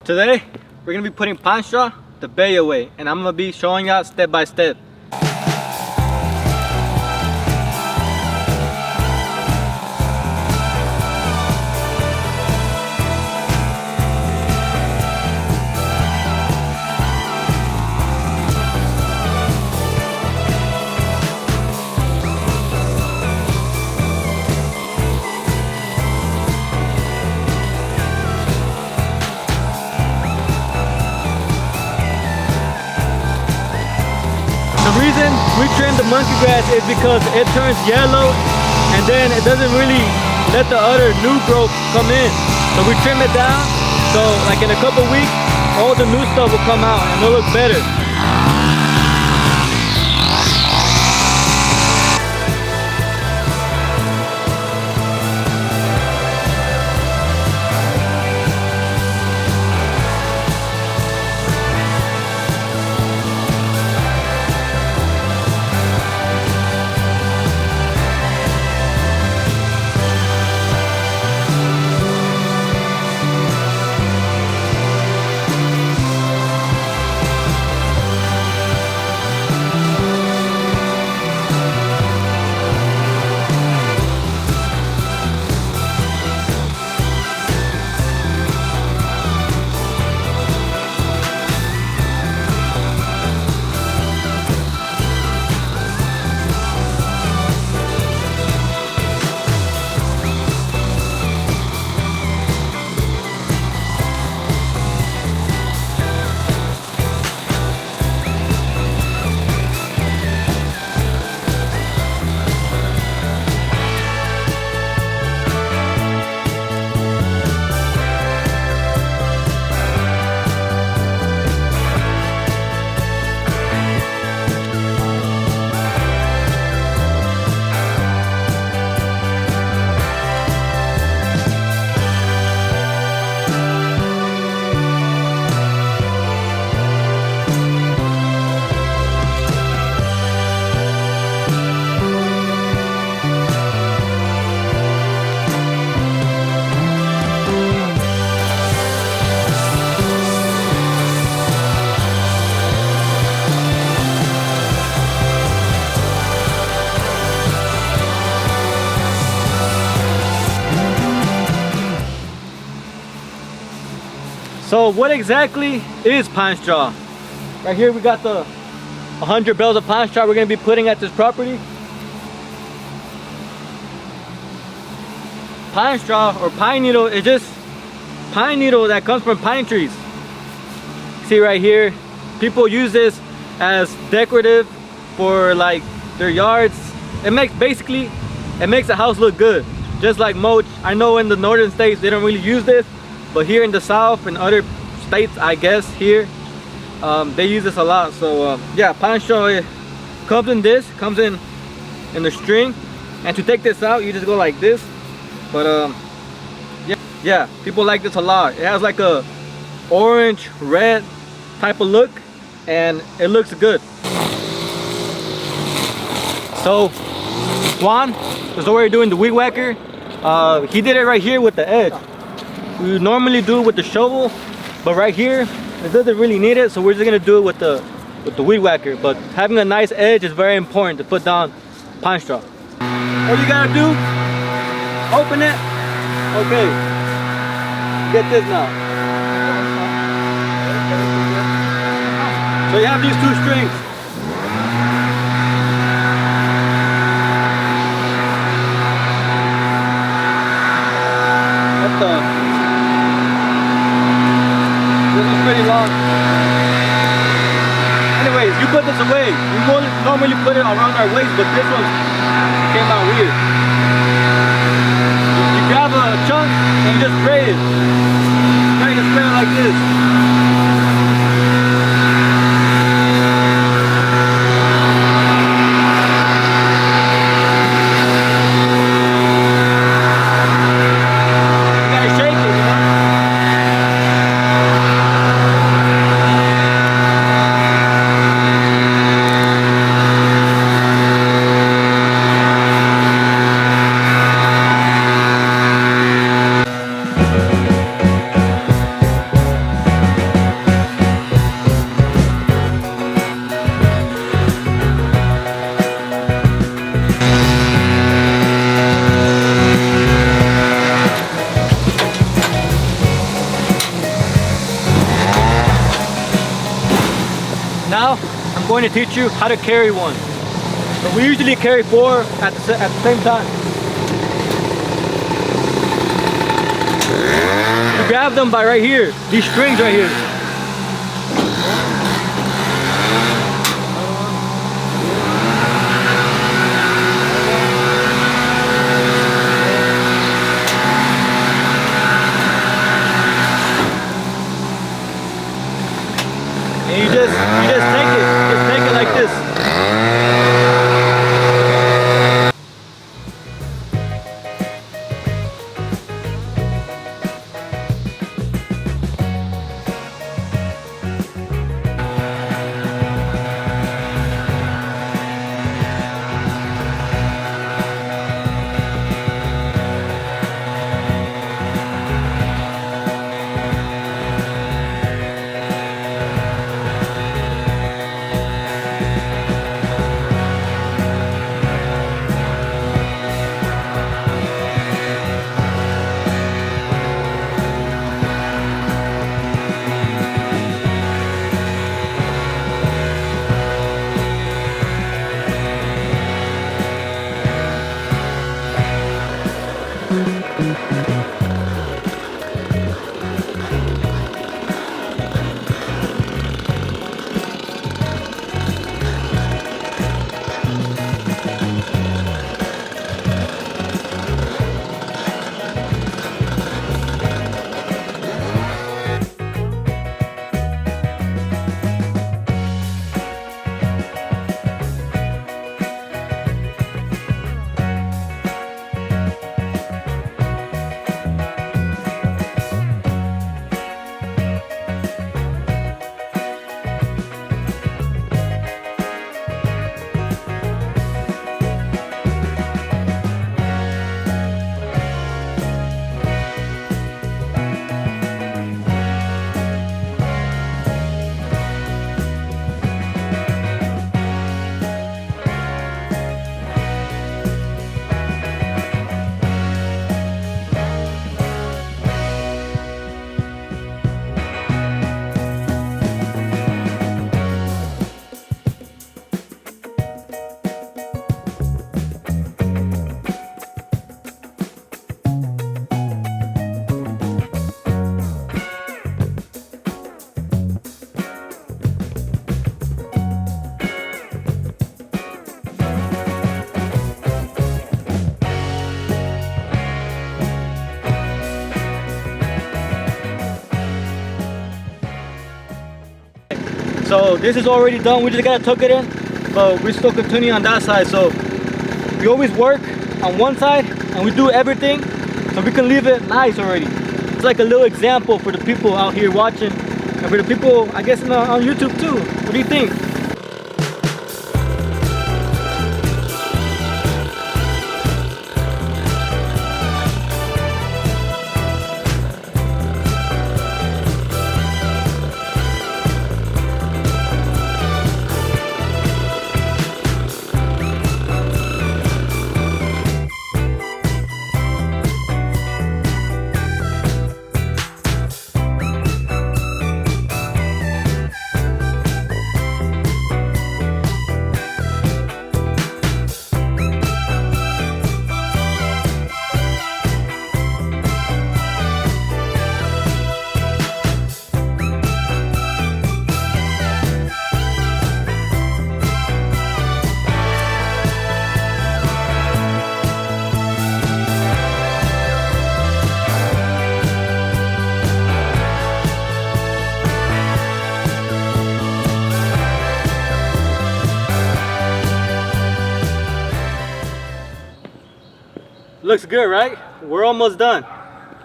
Today, we're gonna be putting pine straw the BELLO way, and I'm gonna be showing y'all step by step. The reason we trim the monkey grass is because it turns yellow and then it doesn't really let the other new growth come in. So we trim it down, so like in a couple weeks, all the new stuff will come out and it'll look better. So what exactly is pine straw? Right here we got the 100 bales of pine straw we're going to be putting at this property. Pine straw or pine needle is just pine needle that comes from pine trees. See right here, people use this as decorative for like their yards. It makes the house look good, just like mulch. I know in the northern states they don't really use this, but here in the south and other states, I guess here, they use this a lot. So yeah, pine straw comes in the string, and to take this out you just go like this. But yeah, people like this a lot. It has like a orange red type of look and it looks good. So Juan is already doing the weed whacker. He did it right here with the edge. We normally do it with the shovel, but right here it doesn't really need it, so we're just gonna do it with the weed whacker. But having a nice edge is very important to put down pine straw. All you gotta do, open it. Okay, get this now. So you have these two strings. This is pretty long. Anyways, you put this away. We normally put it around our waist, but this one came out weird. You grab a chunk and you just spray it. Try to spray it like this. now I'm going to teach you how to carry one. So we usually carry 4 at the same time. You grab them by right here, these strings right here. And you just take it like this. So this is already done. We just gotta tuck it in, but we still continue on that side. So we always work on one side and we do everything so we can leave it nice already. It's like a little example for the people out here watching and for the people, I guess, on YouTube too. What do you think? Looks good, right? We're almost done.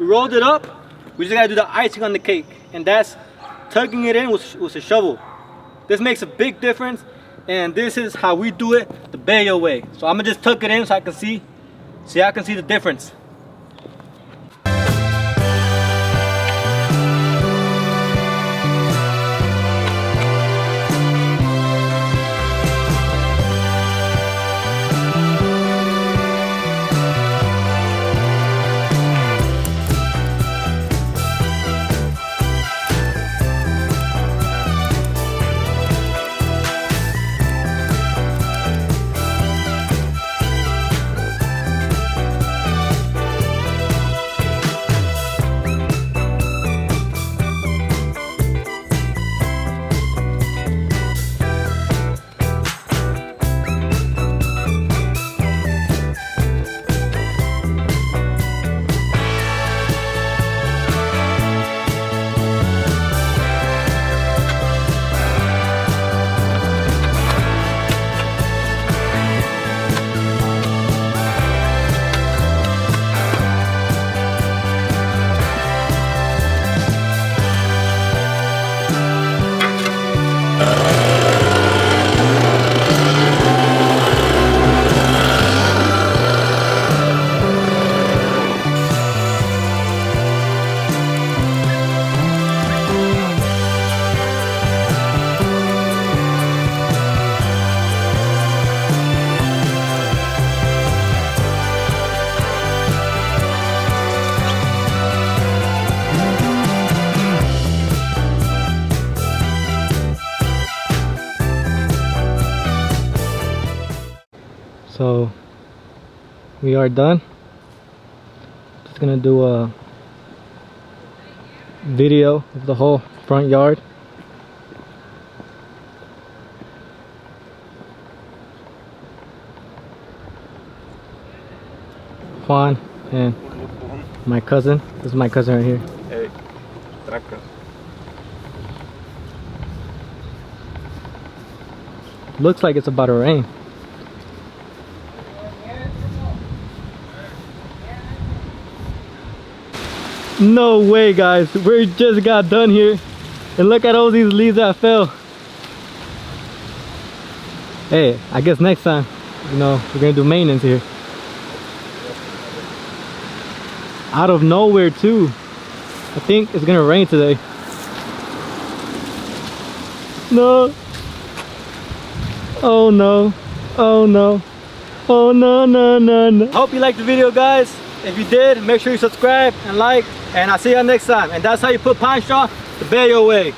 We rolled it up. We just gotta do the icing on the cake, and that's tugging it in with a shovel. This makes a big difference, and this is how we do it the BELLO way. So I'm gonna just tuck it in so I can see the difference. So we are done. Just gonna do a video of the whole front yard. Juan and my cousin. This is my cousin right here. Hey, traca. Looks like it's about to rain. No way, guys. We just got done here. And look at all these leaves that fell. Hey, I guess next time, you know, we're gonna do maintenance here. Out of nowhere too. I think it's gonna rain today. No. Oh no. Oh no. Oh no, no, no, no. Hope you liked the video, guys. If you did, make sure you subscribe and like, and I'll see you next time. And that's how you put pine straw the BELLO way.